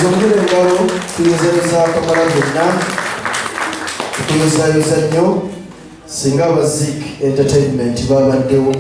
Muzongere ngalo tuyozeza kamara bonna tuyozayoza nnyo singa abazik entertainment babaddewo.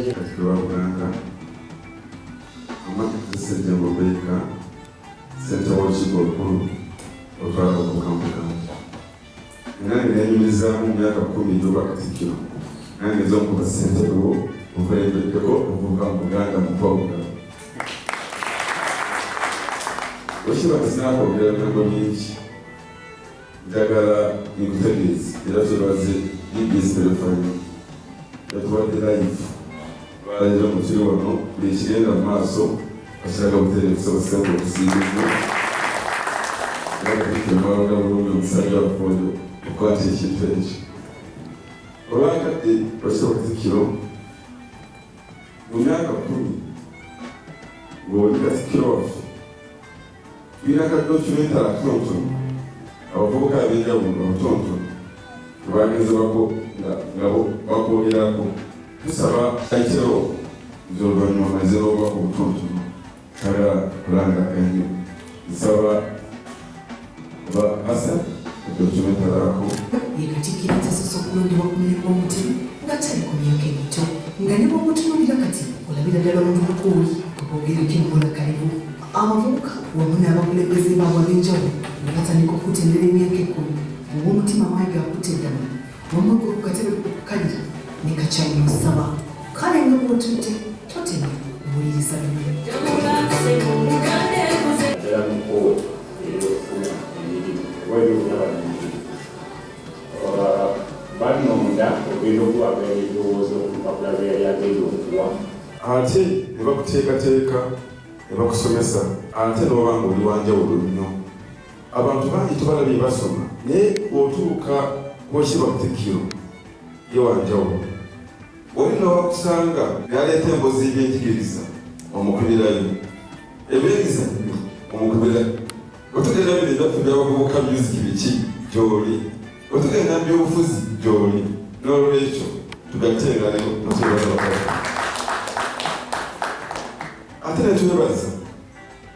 Katikiro BUGANDA Amakitusete Mayiga Center Worship Okulu Otwala Okukambukanga nange yanyumiza mu myaka 10 yoba Katikiro nange zo mu basente bo uvereddeko okuvuka mu Buganda mu Buganda Oshiba sinako by'abantu bingi njagala nikutegeeza era tubaze ibisi telefoni yatuwadde live balajja mu kiro wano buli kigenda mu maaso bashaga butere kusabasanga okusiibirwa era tukimawanga bulungi omusajja wafundo okwata ekintu ekyo olwakadde Oshiba Katikiro mu myaka 10 ng'oli Katikiro waffe tulina ka documentary akatonotono abavubuka ab'enjawulo abatonotono bagezebako nga bakwogerako tusaba ekiro z'oluvannyuma maze n'obubaka obutonotono kagala kulangaganya nsaba oba asa edocumentary ako Katikiro tasosa okulondebwa ku mulimu omutima nga tali ku myaka emito nga ne bw'omutunuulira kati olabira ddala omuntu bukuuli okwogera ekimbola kalibu abavubuka wamu n'abakulembeze baabwe ab'enjawulo ne batandika okutendera emyaka 10 obw'omutima Mayiga akutte eddala wamagwa ku katebe okukalira ne kakyamusaba kale nga bw'otudde totema okuwuliriza bino ate ne bakuteekateeka ne bakusomesa ate n'obanga oli wanjawulo nnyo abantu bangi tubalabye basoma naye otuuka Oshiba Katikiro ye wanjawulo oli n'owakusanga n'aleeta emboozi y'ebyenjigiriza omukubirayo ebyemizannyo omukubirayo otugenda bino ebyaffe by'abavubuka music biki gy'oli otugenda by'obufuzi gy'oli n'olwekyo tugatenga ne mutebaabakala ate ne twebaza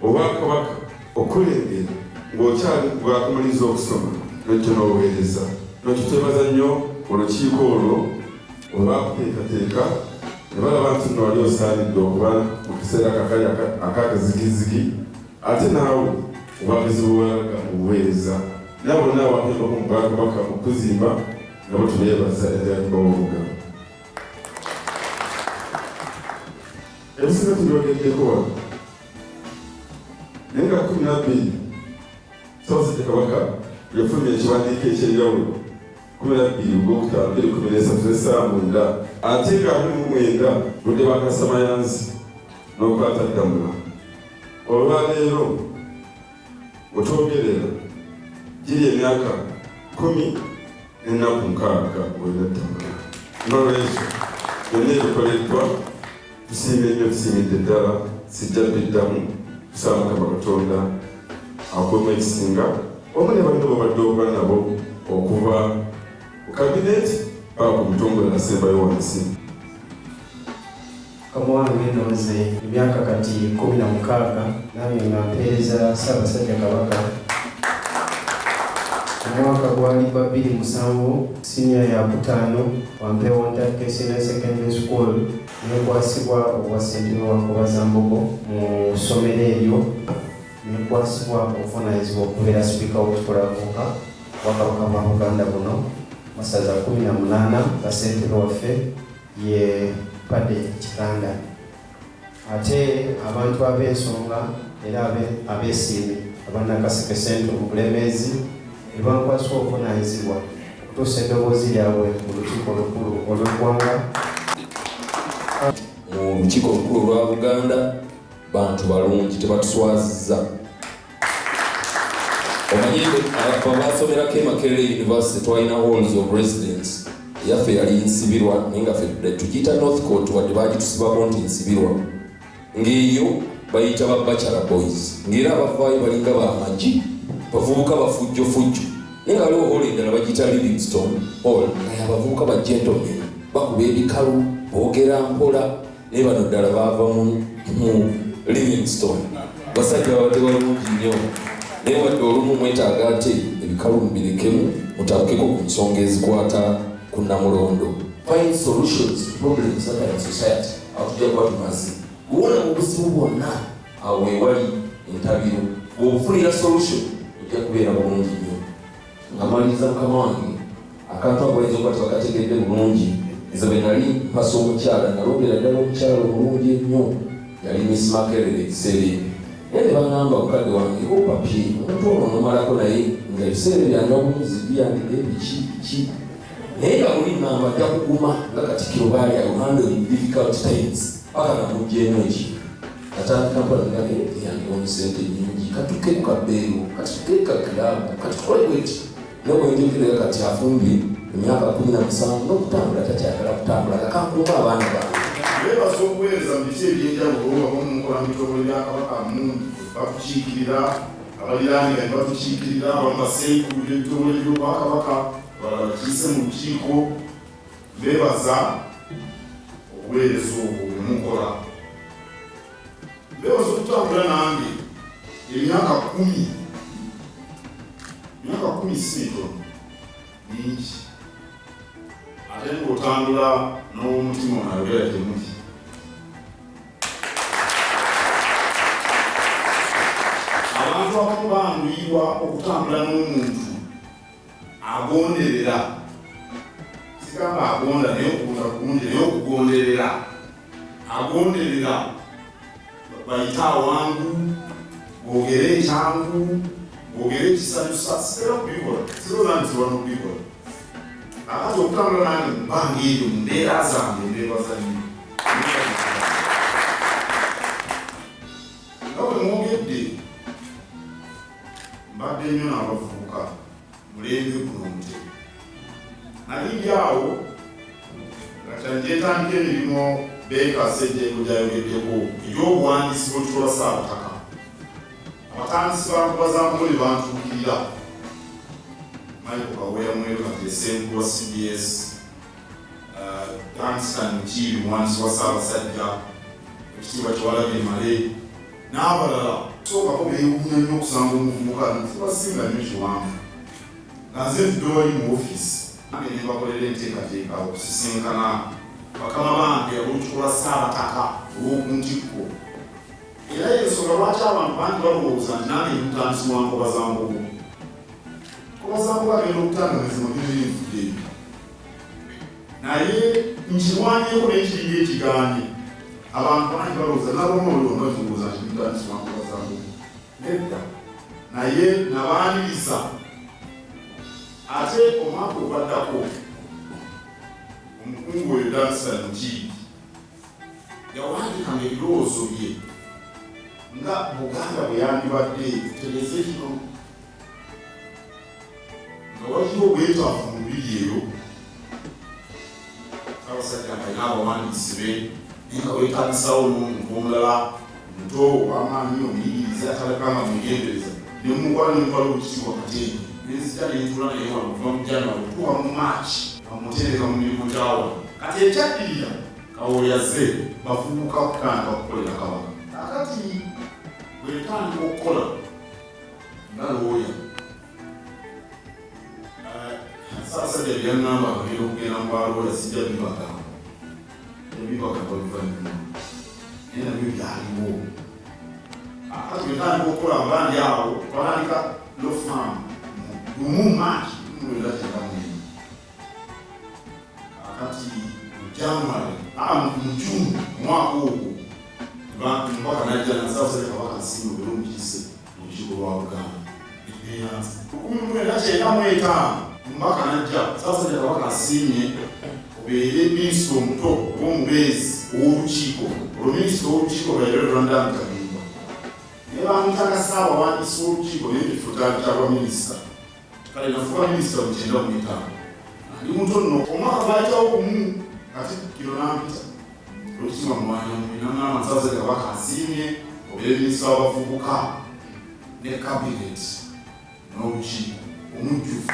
obwakabaka okulengera ng'okyali bwakumaliza okusoma n'ekyo n'obuweereza n'ekyo twebaza nnyo olukiiko olwo olwakuteekateeka ne balaba nti nno wali osaanidde okuba mu kiseera kakali akakazigizigi ate naawe obwagezi bwewalaga mu buweereza naye bonna awakeddwako mu bwakabaka mu kuzimba nabo tubeebaza ebyaliba obuga ebisinga tubyogeddeko wano naye nga 12 Ssaabasajja Kabaka yafulumya ekiwandiiko ekyenjawulo 12 Ogwokutaano 2013 essaawa 9 ate nga 29 budde bakasamayanzi n'okwata ddamula olwaleero otwogerera giri emyaka 10 n'ennaku 6 bwegattanga. N'olwekyo byonna ebikoleddwa tusiimye nnyo, tusiimidde ddala, sijja biddamu tusaba Mukama Katonda akuuma ekisinga omu ne banno babadde okola nabo okuva ku kabineti paka ku butongole nasembayo wansi. Kama wange nnoze emyaka kati 16 nange nga mpeereza Ssaabasajja Kabaka. Omwaka gwali 2007 siniya ya 5 wampeewo Ntadde Senior Secondary School nekwasibwa obwasentebe wa Kubazambogo mu ssomero eryo, nekwasibwa obuvunaanyizibwa okubeera sipiika w'okutukulavuka Bwakabaka bwa Buganda buno masaza 18 nga ssentebe waffe ye Padde Kikanda. Ate abantu ab'ensonga era abeesiimi abannakaseke Central mu Bulemeezi ebankwasibwa obuvunaanyizibwa okutuusa eddoboozi lyabwe mu lukiiko olukulu olw'eggwanga. Mu lukiiko olukulu lwa Buganda bantu balungi tebatuswazizza. Omanyi babasomerako Makerere University twalina halls of residence yaffe yali nsibirwa naye nga ffe tugiyita North Court wadde bagitusibako nti nsibirwa. Ng'eyo bayita ba Bachelor Boys ng'era abavaayo balinga bamagi bavubuka bafujjofujjo naye nga waliwo hall endala bagiyita Livingstone Hall naye abavubuka ba gentlemen bakuba ebikalu boogera mpola naye bano ddala baava mu Livingstone basajja babadde balungi nnyo naye wadde olumu mwetaaga ate ebikalu mubirekemu mutabukeko ku nsonga ezikwata ku Namulondo. Find solutions to problems that are in society. Atujja kuba tumaze kuwona mu buzibu bwonna awo ewali entabiro bw'obufunira solution ojja kubeera bulungi nnyo. Ngamaliriza mukama wange akantu akoyinza okuba tebakategedde bulungi nze bwe nali mpasa omukyala nalondera ddala omukyala omulungi ennyo yali Miss Makerere ekiseera ebyo naye ne baŋŋamba mukadde wange opapye omuntu ono nomalako naye nga ebiseera byanywa bunyizi biyandika ebiki naye nga buli ŋŋamba ajja kuguma nga Katikiro baali handle in difficult times paka namugjeemu ekyo atandika mpalaga yange omusente nyingi katuke ku kabeero katuke kakiramu katukole bweti nobwenjogera kati afumbi emyaka 17 n'okutambula takyagala kutambula kakankuuma abaana bange. Bebaza okuweereza mu biki ebyenjawulo abamu mukola mitongole bya Kabaka batukiikirira, abaliraanira ne batukiikirira, abamu basenkulu ebitongole by'Obwakabaka balala bakiise mu lukiiko. Bebaza okuweereza obwo bwe mukola. Bebaza okutambula nange emyaka 10 siito nyingi ate ng'otambula n'omutima onayogera temuti. Abantu abamu banguyirwa okutambula n'omuntu agonderera, sigamba agonda naye okugonda kulungi naye okugonderera, agonderera bayita awangu, boogere ekyangu, boogere ekisanyusa, sitera kubikola, sirozanizibwa n'okubikola. Akati okutambula nange mubanga eyo mu mbeera zange mbeebaza nnyo. Nga bwe mwogedde mbadde nnyo n'abavubuka mulembe guno omutego. Nali ndi awo nga kyanjetandika emirimu beekase ejjengo gyayogeddeko eby'obuwandiisi bw'otukola Ssaabataka. Abatandisi ba Kubazambogo ne bantuukirira. Mayiga Kaweya Mwero kati essenkulu wa CBS, Danstan Mukiibi muwandiisi wa Ssaabasajja, ekitiibwa Kyewalabye Male n'abalala. Sookako beewuunya nnyo okusanga omuvubuka tebasinga nnyo kiwanvu. Nga nze ntudde wali mu ofiisi nange ne mbakolera enteekateeka okusisinkana bakama bange olw'otukola Ssaabataka olw'oku ntikko. Era y'ensonga lwaki abantu bangi balowooza nti nange ndi mutandisi wa Nkobazambogo. Nkobazambogo agenda okutandamizibwa by'ebinvudde ebyo. Naye nkirwanyeeko n'ekiringa ekigaanye. Abantu bangi balowooza n'ab'omuliro bazowooza nti ndi mutandisi wa Nkobazambogo. Nedda. Naye nabaaniriza. Ate omwaka ogwaddako omukungu oyo Danstan Mukiibi yawandikanga ebirowoozo bye nga Buganda bwe yandibadde tutegeeze kino. waliwo obwetaavu mu bibiri eyo abasajja balina abawandiisi be naye nga weetagisawo n'omuntu omulala muto ow'amaanyi omuyigiriza atalekanga mugendereza ne mumukwala nemutwala obukitiibwa kateeni nenzija nentula naye wano kuva mu january okutuuka mu maaki bamutereka mu mirimu gyawo kati ekyaddirira kawoyaze bavubuka okutandika okukolera kabaka kakati bwetandika okukola nga looya Sasajja byannamba bagenda okugenda mu balooya sijja bibagamba ebibagamba bivannyuma naye nabyo byaliwo kati bwetandika okukola mbandi awo twandika lofam lumu maaki mulwenda kyekamwena kakati mujanuary mu juni omwaka ogwo mpaka najja nasasajja kabaka nsimu bera omukise mu lukiiko lwa Buganda mbaka najja sasajja kabaka asiimye obeere minisita omuto oba omubeezi ow'olukiiko olwo minisita ow'olukiiko lwaire Rwanda Mutabimba naye bamutaka saabawandiisi w'olukiiko naye ekifo kyabwa minisita kale nafuba minisita mu 95 ndi muto nno omwaka gwayitawo gumu Katikiro n'ampita olwekima mwanya muinang'ama sasajja kabaka asiimye obeere minisita w'abavubuka ne kabinet n'olukiiko omujjufu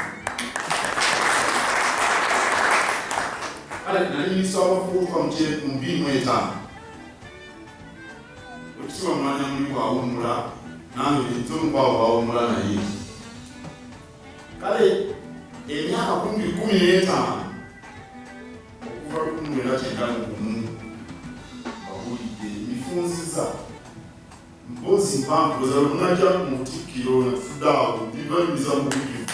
nali minisita w'abavubuka mu 2005 olwekima mwanya muli bwawummula nange entono kwabo bawummula naye kale emyaka 15 okuva 1991 bawulidde mifunziza mpozi mpampuloza lunajja mu Katikiro natudaawo bibalimiza mu bujjuvu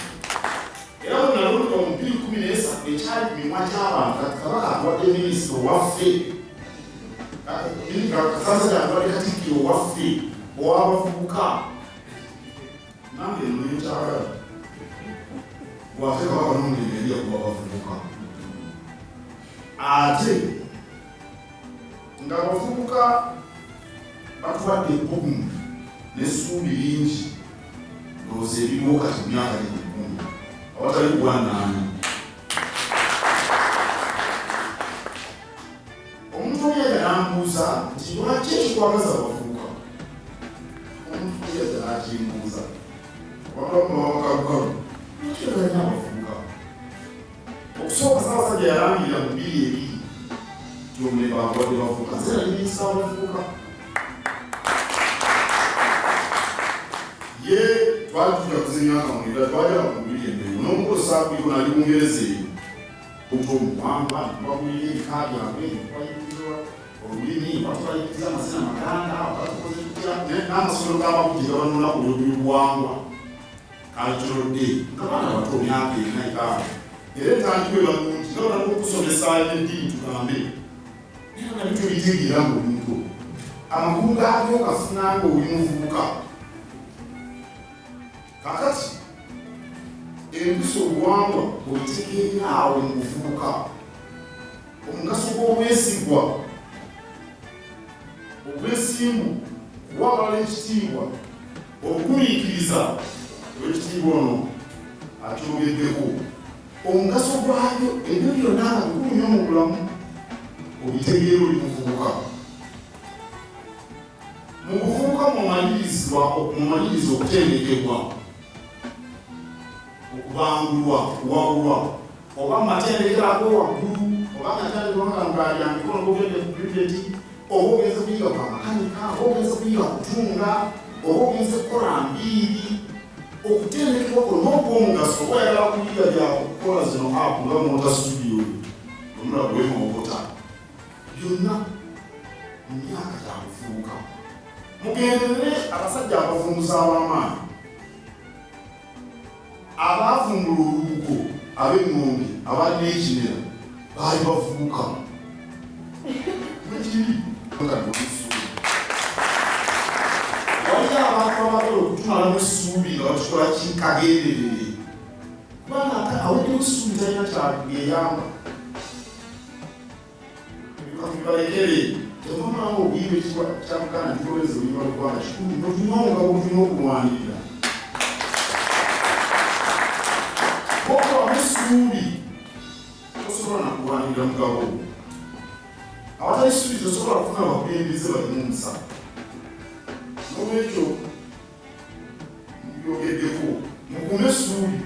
era bwenalondebwa mu 2013 ekyali ku mimwa gy'abantu kati kabaka atuwadde minisita owaffe kasasajja atuwadde Katikiro owaffe ow'abavubuka nange nno nkyagala bwate kabaka n'omulenge eri yakuw'abavubuka ate nga abavubuka batuwadde ebbugumu n'essuubi lingi ndowooza ebiriwo kati mu myaka 10 awatali kugwannaanya omuntu omuyaga n'ambuuza nti lwaki ekikwagaza abavubuka omuntu omuyaga n'akimbuuza wabakalukalu lwaki ogalina abavubuka okusooka Ssaabasajja yalangirira mu 2 ti omulembe abawadde bavubuka nze nali minisita w'abavubuka ye twali tujja kuzinyaka mwenda twajala kumubiri embeewu n'omukozesa kuliko nali mungereza eyo omuntu omuwamba nibagulira ebika byabwe nibatubayigirizwa olulimi batubayigiriza amazina maganda batukoze tutya n'amasomero g'ababugi gabanona ku lw'obuwangwa cultural day nga baana bato myaka 9 era entandikwa ebalungi nga banako okusomesa n'eddiini tugambe naye nga bitulitegeera ng'omuntu amakulu gaabyo gafunanga oli muvubuka kakati empiso obuwangwa obitegeera awo mu buvubuka omugaso gw'obwesigwa obwesimbu kuwabala ekitiibwa obugumiikiriza olw'ekitiibwa ono akyogeddeko omugaso gwabyo ebyo byonna nga bikulu nnyo mu bulamu obitegeera oli muvubuka mu buvubuka mumaliriza okutendekebwa okubangulwa okuwabulwa oba mumatendekero ag'owaggulu oba natandikwa nga mugaali amikono gogende ku bibeti oba ogenze kuyiga kwa makanika oba ogenze kuyiga kutunga oba ogenze kukola mbiiri okutendekebwa kuno n'okwomugaso oba oyagala kuyiga byakukola zino apu nga monta studio omula bwemokota byonna mu myaka gyakufuuka mugenderere abasajja abavumbuza ab'amaanyi abavumbula olubugo ab'engombe abalina ekinera baali bavubuka wekiri wali abantu abagala okutumalamu essuubi nga bakikola kikagenderere kubanga aweddewo essuubi talina kyageyamba bikabalekere tevamalamu obuyimba ekibwa kya Buganda kikoleza oluyimba lugwanda kikulu notulina omugabo tulina okulwanirira essuubi tosobola nakulwanirira mugabo awatali essuubi tosobola kufuna abakulembeze balimu omusa nolwekyo yogeddeko mukume essuubi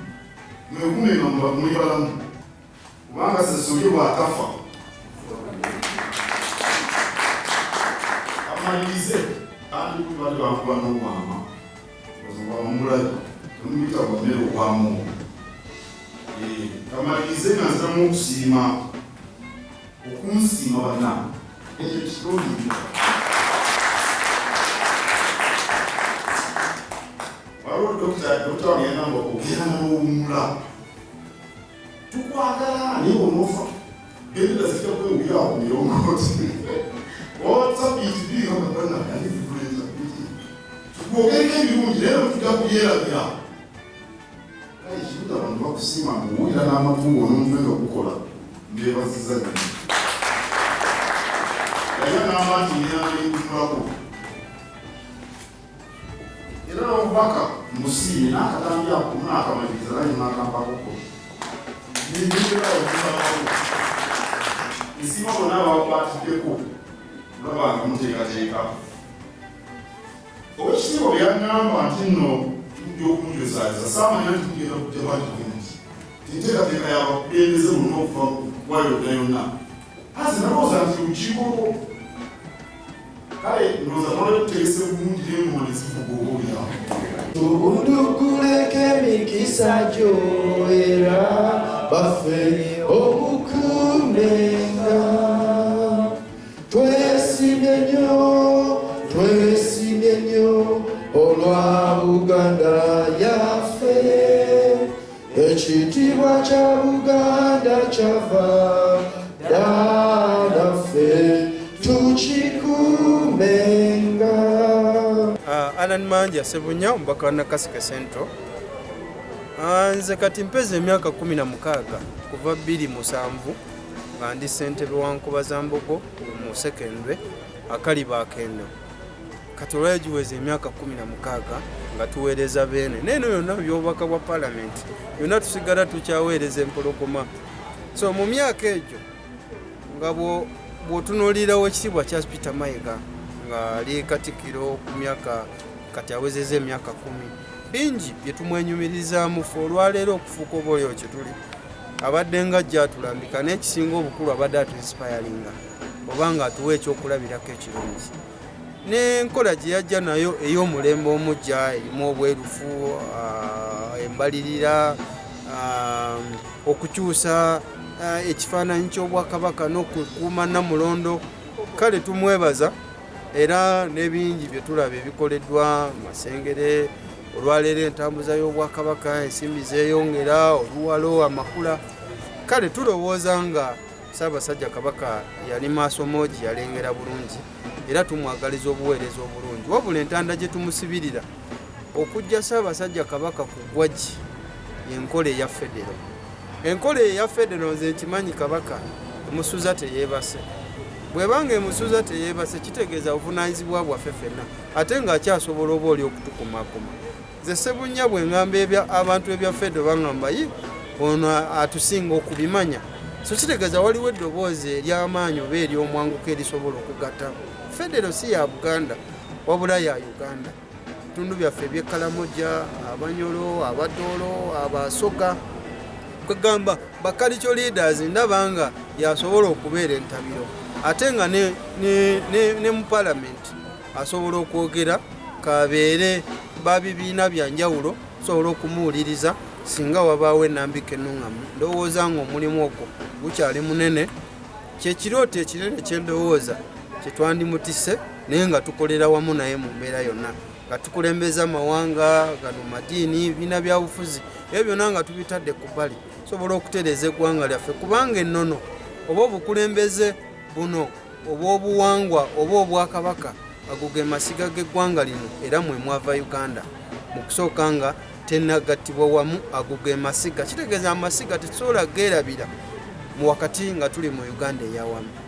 mwekumenga muli balamu kubanga sesuuli bw'atafa amalirize kandi kubali bakuba n'obwama bamulayo temuyita bwamere okwamu kamalirize nga nziramu okusiima okunsiima bana ekyo kirungi waliwo dokita wagenda okugenda n'owumula tukwagala naye onofa gendera zikira kwewuyawo mirongooti otsabitibirikabana yalivikuleza tukwogeka ebirungi naye tujja kubyerabira kale ekibuta abantu bakusiima nguwulira n'amatungo n'omutwe nga gukola mbebaziza nyo era n'amanti nyanayingunulako era n'obubaka musiime n'akatambyako n'akamaliriza naye n'akampakoko isiima bonna babakwatiddeko olabanga muteekateeka owekitiibwa byaŋŋamba nti nno tujja okunjozaaza saamanya nti tugenda kujja batigenti tinteekateeka yabakulembeze bonna okuva kuwa yonna yonna asi nalowooza nti lukiiko kale ndowooza twala tutegese bulungi n'engoma ne zivuga obaolyawo tubunduguleko emikisa gyo era baffe omukumenga twesimye nnyo olwa Buganda yaffe ekitiibwa kya Buganda kyava naffe tukikumenga. Alan Manja Sebunya omubaka wa Nakaseke Central. Nze kati mpeze emyaka 16 kuva 2007 nga ndi ssentebe wa Nkobazambogo mu secondary akaliba akendo. Kati olwagiweza emyaka 16 nga tuweereza beene neno yonna byobubaka bwa parliament yonna tusigala tukyaweereza empologoma. So mu myaka egyo nga bw'otunuulirawo ekitiibwa kya Peter Mayiga nga ali Katikiro ku myaka kati awezeza emyaka 10 bingi bye tumwenyumirizaamu fe olwaleero okufuuka oba olio kye tuli abadde nga ajja atulambika n'ekisinga obukulu abadde atuinspiringa obanga atuwa ekyokulabirako ekirungi n'enkola gye yajja nayo ey'omulembe omujja erimu obwerufu embalirira okukyusa ekifaananyi ky'obwakabaka n'okukuuma Namulondo kale tumwebaza era n'ebingi bye tulaba ebikoleddwa Masengere olwaleero entambuza y'obwakabaka ensimbi zeeyongera oluwalo amakula kale tulowooza nga Ssaabasajja Kabaka yali maaso moogi yalengera bulungi era tumwagaliza obuweereza obulungi wabula entanda gye tumusibirira okujja Ssaabasajja Kabaka ku ggwagi y'enkola eya federo. Enkola eya federo nze nkimanyi Kabaka emusuza teyeebase bwebanga emusuza teyeebase kitegeeza buvunaanyizibwa bwaffe ffenna ate ng'akyasobola oba oli okutukumakuma. Nze Sebunya bwe ŋŋamba abantu ebya federo baŋŋamba ono atusinga okubimanya so kitegeeza waliwo eddoboozi ery'amaanyi oba ery'omwanguka erisobola okugatta. Federo si ya Buganda wabula ya Uganda. Bitundu byaffe eby'Ekalamoja, Abanyolo, Abadoolo, Abasoga kwegamba bakalicho leaders ndaba nga yasobola okubeera entabiro ate nga ne mu parliament asobola okwogera kabeere babibiina bya njawulo sobola okumuwuliriza singa wabaawo enambika ennuŋŋamu. Ndowooza nga omulimu ogwo gukyali munene kyekirooto ekinene kyendowooza kyetwandimutisse naye nga tukolera wamu naye mu mbeera yonna nga tukulembeza amawanga gano madiini biina bya bufuzi ebyo byonna nga tubitadde ku bbali sobola okutereeza eggwanga lyaffe kubanga ennono oba obukulembeze buno oba obuwangwa oba obwakabaka ago ge masiga g'eggwanga lino era mwe mwava Uganda mu kusooka nga tenagattibwa wamu ago ge masiga kitegeeza amasiga tetusobola geerabira mu wakati nga tuli mu Uganda eyawamu.